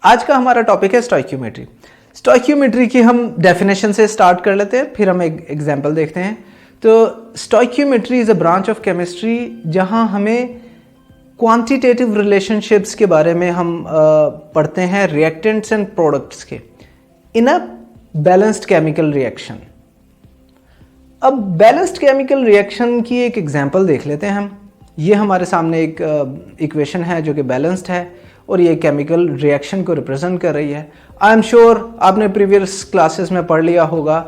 आज का हमारा टॉपिक है स्टोइकियोमेट्री। स्टोइकियोमेट्री की हम डेफिनेशन से स्टार्ट कर लेते हैं, फिर हम एक एग्जांपल देखते हैं। तो stoichiometry is a branch of chemistry जहां हमें क्वांटिटेटिव रिलेशनशिप्स के बारे में हम पढ़ते हैं रिएक्टेंट्स एंड प्रोडक्ट्स के इन अ बैलेंस्ड केमिकल रिएक्शन। अब बैलेंस्ड केमिकल रिएक्शन की एक एग्जांपल देख लेते हैं हम। ये हमारे सामने एक इक्वेशन है जो कि बैलेंस्ड है और ये केमिकल रिएक्शन को रिप्रेजेंट कर रही है। आई एम श्योर आपने प्रीवियस क्लासेस में पढ़ लिया होगा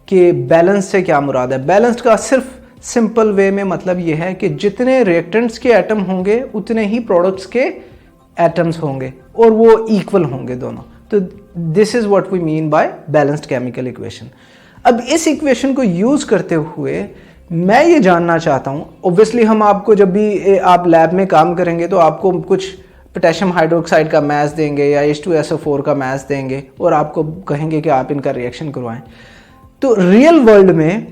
कि बैलेंस से क्या मुराद है। बैलेंस्ड का सिर्फ सिंपल वे में मतलब ये है कि जितने रिएक्टेंट्स के एटम होंगे उतने ही प्रोडक्ट्स के एटम्स होंगे और वो इक्वल होंगे दोनों। तो this is what we mean by balanced chemical equation. अब इस इक्वेशन को यूज करते हुए मैं ये जानना चाहता हूँ, ऑब्वियसली हम आपको जब भी आप लैब में काम करेंगे तो आपको कुछ पोटेशियम हाइड्रोक्साइड का मैस देंगे या H2SO4 का मैस देंगे और आपको कहेंगे कि आप इनका रिएक्शन करवाएं। तो रियल वर्ल्ड में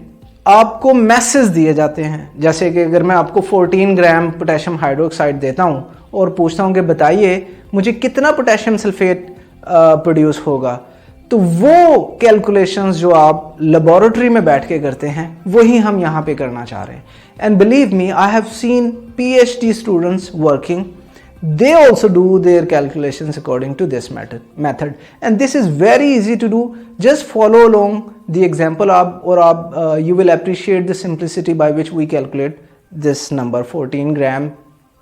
आपको मैसेज दिए जाते हैं, जैसे कि अगर मैं आपको 14 ग्राम पोटेशियम हाइड्रोक्साइड देता हूं और पूछता हूं कि बताइए मुझे कितना पोटेशियम सल्फेट प्रोड्यूस होगा, तो वो कैलकुलेशंस जो आप लेबोरेटरी में बैठ के करते हैं वही हम यहाँ पे करना चाह रहे हैं। And believe me, I have seen PhD students working, they also do their calculations according to this method and this is very easy to do. Just follow along the example you will appreciate the simplicity by which we calculate this number 14 gram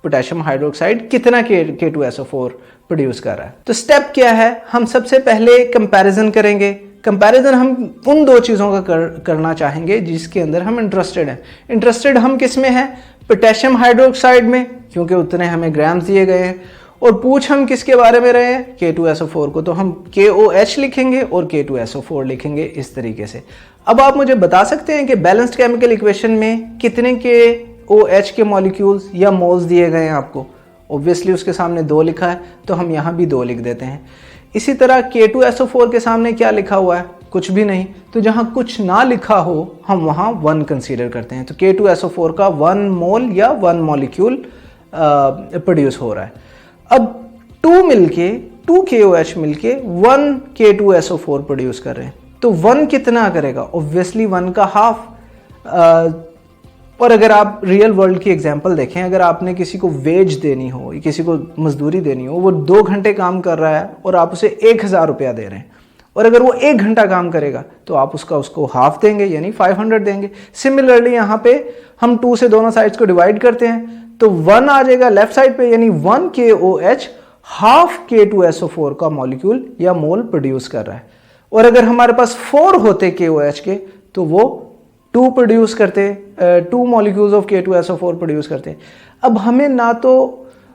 potassium hydroxide कितना K2SO4 produce कर रहा है। तो step क्या है, हम सबसे पहले कंपैरिजन करेंगे। कंपैरिजन हम उन दो चीज़ों का करना चाहेंगे जिसके अंदर हम इंटरेस्टेड हैं। इंटरेस्टेड हम किस में हैं? पोटेशियम हाइड्रोक्साइड में, क्योंकि उतने हमें ग्राम्स दिए गए हैं। और पूछ हम किसके बारे में रहे हैं? K2SO4 को, तो हम KOH लिखेंगे और K2SO4 लिखेंगे इस तरीके से। अब आप मुझे बता सकते हैं कि बैलेंस्ड केमिकल इक्वेशन में कितने KOH के मॉलिक्यूल्स या मोल्स दिए गए हैं आपको? ऑब्वियसली उसके सामने 2 लिखा है तो हम यहाँ भी 2 लिख देते हैं। इसी तरह K2SO4 के सामने क्या लिखा हुआ है? कुछ भी नहीं। तो जहाँ कुछ ना लिखा हो हम वहाँ 1 कंसीडर करते हैं। तो K2SO4 का 1 मोल या 1 मॉलिक्यूल प्रोड्यूस हो रहा है। अब 2 KOH मिलके 1 K2SO4 प्रोड्यूस कर रहे हैं। तो 1 कितना करेगा? ऑब्वियसली 1 का हाफ। और अगर आप रियल वर्ल्ड की एग्जांपल देखें, अगर आपने किसी को वेज देनी हो, किसी को मजदूरी देनी हो, वो 2 घंटे काम कर रहा है और आप उसे 1000 रुपया दे रहे हैं, और अगर वो 1 घंटा काम करेगा तो आप उसको हाफ देंगे यानी 500 देंगे। सिमिलरली यहाँ पे हम 2 से दोनों साइड्स को डिवाइड करते हैं तो 1 आ जाएगा लेफ्ट साइड पे, यानी 1 KOH हाफ K2SO4 का मॉलिक्यूल या मोल प्रोड्यूस कर रहा है। और अगर हमारे पास 4 होते KOH के तो वो 2 प्रोड्यूस करते, 2 मॉलिक्यूल्स ऑफ K2SO4 प्रोड्यूस करते। अब हमें ना तो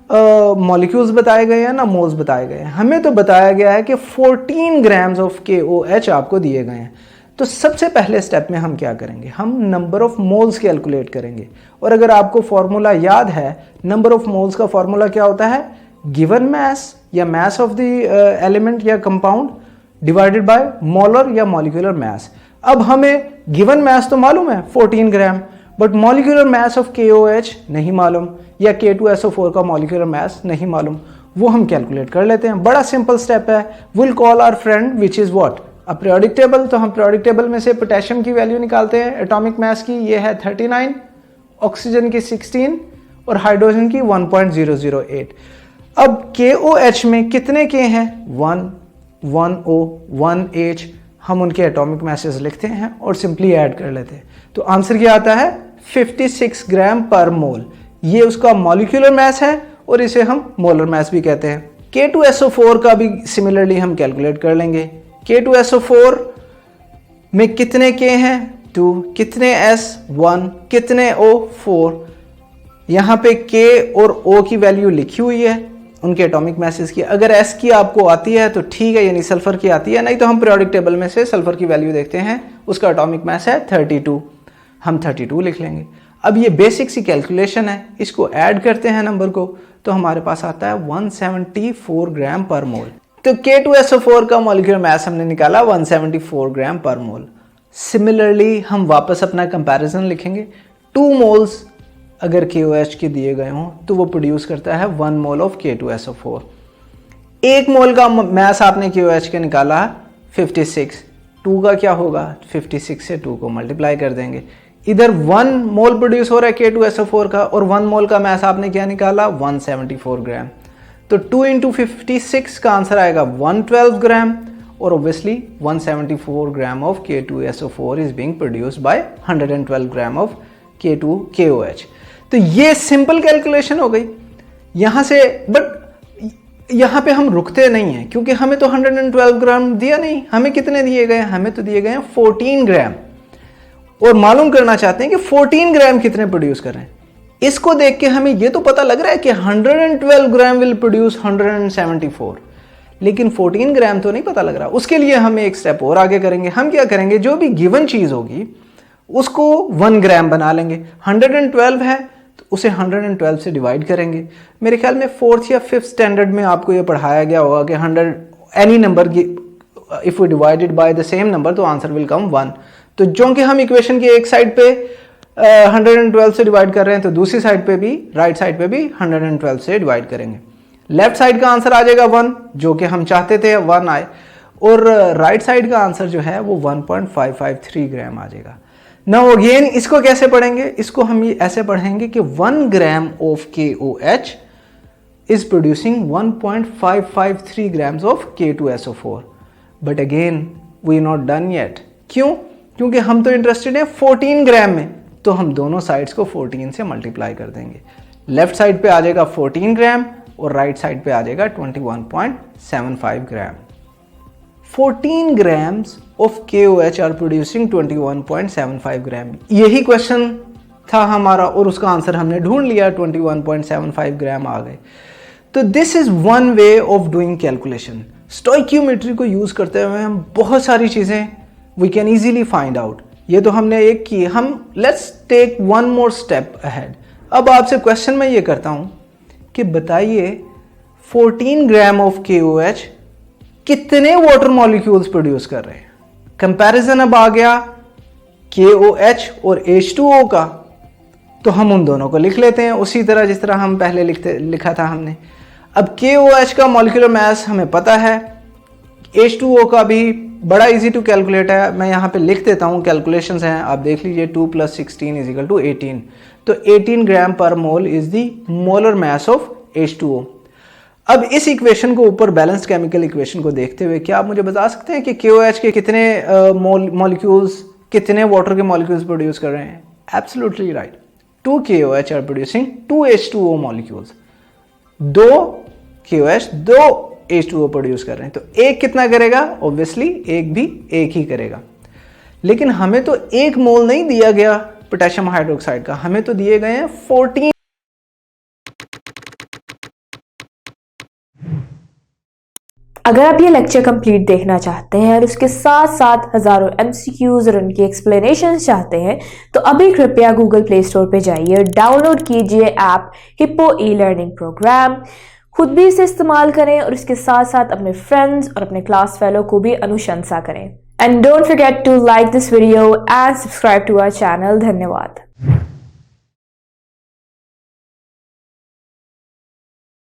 मॉलिक्यूल्स बताए गए हैं ना मोल्स बताए गए हैं, हमें तो बताया गया है कि 14 ग्राम्स ऑफ KOH आपको दिए गए हैं। तो सबसे पहले स्टेप में हम क्या करेंगे? हम नंबर ऑफ मोल्स कैलकुलेट करेंगे। और अगर आपको फॉर्मूला याद है, नंबर ऑफ मोल्स का फॉर्मूला क्या होता है? गिवन मैस या मैस ऑफ द एलिमेंट या कंपाउंड डिवाइडेड बाय मोलर या मॉलिक्यूलर मैस। अब हमें गिवन मैस तो मालूम है 14 gram, but molecular mass of KOH नहीं मालूम या K2SO4 का मॉलिक्यूलर मैस नहीं मालूम, वो हम कैलकुलेट कर लेते हैं। बड़ा सिंपल स्टेप है। Will call our friend which is what? A periodic table. तो हम पीरियोडिक टेबल में से पोटेशियम की वैल्यू निकालते हैं, एटॉमिक मैस की, ये है 39, ऑक्सीजन की 16 और हाइड्रोजन की 1.008। अब KOH में कितने K हैं? 1 1O 1H। हम उनके एटॉमिक मैसेज लिखते हैं और सिंपली ऐड कर लेते हैं। तो आंसर क्या आता है? 56 ग्राम पर मोल। ये उसका मॉलिक्यूलर मैस है और इसे हम मोलर मैस भी कहते हैं। K2SO4 का भी सिमिलरली हम कैलकुलेट कर लेंगे। K2SO4 में कितने K हैं? 2। कितने S? 1। कितने O? 4। यहाँ पे K और O की वैल्यू लिखी हुई है उनके एटॉमिक मैसेज की। अगर S की आपको आती है तो ठीक है, यानी सल्फर की आती है, नहीं तो हम पीरियोडिक टेबल में से सल्फर की वैल्यू देखते हैं, उसका एटॉमिक मैस है 32, हम 32 लिख लेंगे। अब ये बेसिक सी कैलकुलेशन है, इसको ऐड करते हैं नंबर को तो हमारे पास आता है 174 ग्राम पर मोल। तो K2SO4 का मॉलिक्यूलर मैस हमने निकाला 174 ग्राम पर मोल। सिमिलरली हम वापस अपना कंपैरिजन लिखेंगे। 2 मोल्स अगर KOH के दिए गए हों तो वो प्रोड्यूस करता है 1 मोल ऑफ K2SO4। 1 मोल का मास आपने KOH के निकाला 56, 2 का क्या होगा, 56 से 2 को मल्टीप्लाई कर देंगे। इधर 1 मोल प्रोड्यूस हो रहा है K2SO4 का, और 1 मोल का मास आपने क्या निकाला, 174 ग्राम। तो 2 इंटू 56 का आंसर आएगा 112 ग्राम, और obviously 174 gram of K2SO4 is being produced by 112 gram of KOH। तो ये सिंपल कैलकुलेशन हो गई यहाँ से। बट यहाँ पे हम रुकते नहीं हैं, क्योंकि हमें तो 112 ग्राम दिया नहीं, हमें कितने दिए गए, हमें तो दिए गए हैं 14 ग्राम, और मालूम करना चाहते हैं कि 14 ग्राम कितने प्रोड्यूस कर रहे हैं। इसको देख के हमें ये तो पता लग रहा है कि 112 ग्राम विल प्रोड्यूस 174, लेकिन 14 ग्राम तो नहीं पता लग रहा। उसके लिए हम एक स्टेप और आगे करेंगे। हम क्या करेंगे, जो भी गिवन चीज़ होगी उसको 1 ग्राम बना लेंगे। 112 है तो उसे 112 से डिवाइड करेंगे। मेरे ख्याल में 4th या 5th स्टैंडर्ड में आपको ये पढ़ाया गया होगा कि 100 any number if we divided by the same number तो आंसर विल कम 1। तो जो कि हम इक्वेशन की एक साइड पे 112 से डिवाइड कर रहे हैं, तो दूसरी साइड पे भी, राइट साइड पे भी 112 से डिवाइड करेंगे। लेफ्ट साइड का आंसर आ जाएगा 1, जो कि हम चाहते थे 1 आए, और राइट साइड का आंसर जो है वो 1.553 ग्राम आ जाएगा। नाउ अगेन इसको कैसे पढ़ेंगे, इसको हम ये ऐसे पढ़ेंगे कि 1 gram of KOH is producing 1.553 grams of K2SO4। But again we not done yet. क्यों? क्योंकि हम तो इंटरेस्टेड हैं 14 ग्राम में, तो हम दोनों साइड्स को 14 से मल्टीप्लाई कर देंगे। लेफ्ट साइड पे आ जाएगा 14 ग्राम और राइट साइड पे आ जाएगा 21.75 ग्राम। 14 grams of KOH are producing 21.75 ग्राम। यही क्वेश्चन था हमारा, और उसका आंसर हमने ढूंढ लिया, 21.75 ग्राम आ गए। तो this is one way of doing calculation. Stoichiometry को यूज करते हुए हम बहुत सारी चीजें we can easily find out. ये तो हमने एक की, हम let's take one more step ahead. अब आपसे क्वेश्चन मैं ये करता हूं कि बताइए 14 ग्राम ऑफ KOH कितने वाटर मॉलिक्यूल्स प्रोड्यूस कर रहे हैं। कंपैरिजन अब आ गया KOH और H2O का, तो हम उन दोनों को लिख लेते हैं उसी तरह जिस तरह हम पहले लिखा था हमने। अब KOH का मॉलिक्यूलर मास हमें पता है, H2O का भी बड़ा इजी टू कैलकुलेट है। मैं यहाँ पे लिख देता हूँ, कैलकुलेशंस हैं, आप देख लीजिए। 2 + 16 = 18। तो 18 ग्राम पर mole is the molar mass of H2O। अब इस इक्वेशन को ऊपर बैलेंस्ड केमिकल इक्वेशन को देखते हुए क्या आप मुझे बता सकते हैं कि KOH के कितने मॉलिक्यूल्स, कितने वाटर के मॉलिक्यूल्स प्रोड्यूस कर रहे हैं? Absolutely right, 2 KOH are producing 2 H2O molecules. 2 KOH 2 H2O produce कर रहे हैं, तो एक कितना करेगा? ऑब्वियसली एक भी एक ही करेगा। लेकिन हमें तो 1 मोल नहीं दिया गया पोटेशियम हाइड्रोक्साइड का, हमें तो दिए गए हैं 14। अगर आप ये लेक्चर कंप्लीट देखना चाहते हैं और उसके साथ साथ हजारों MCQs और उनकी एक्सप्लेनेशन चाहते हैं, तो अभी कृपया गूगल प्ले स्टोर पे जाइए और डाउनलोड कीजिए ऐप हिप्पो ई-लर्निंग प्रोग्राम। खुद भी इसे इस्तेमाल करें और इसके साथ साथ अपने फ्रेंड्स और अपने क्लास फेलो को भी अनुशंसा करें। And don't forget to like this video and subscribe to our channel. धन्यवाद।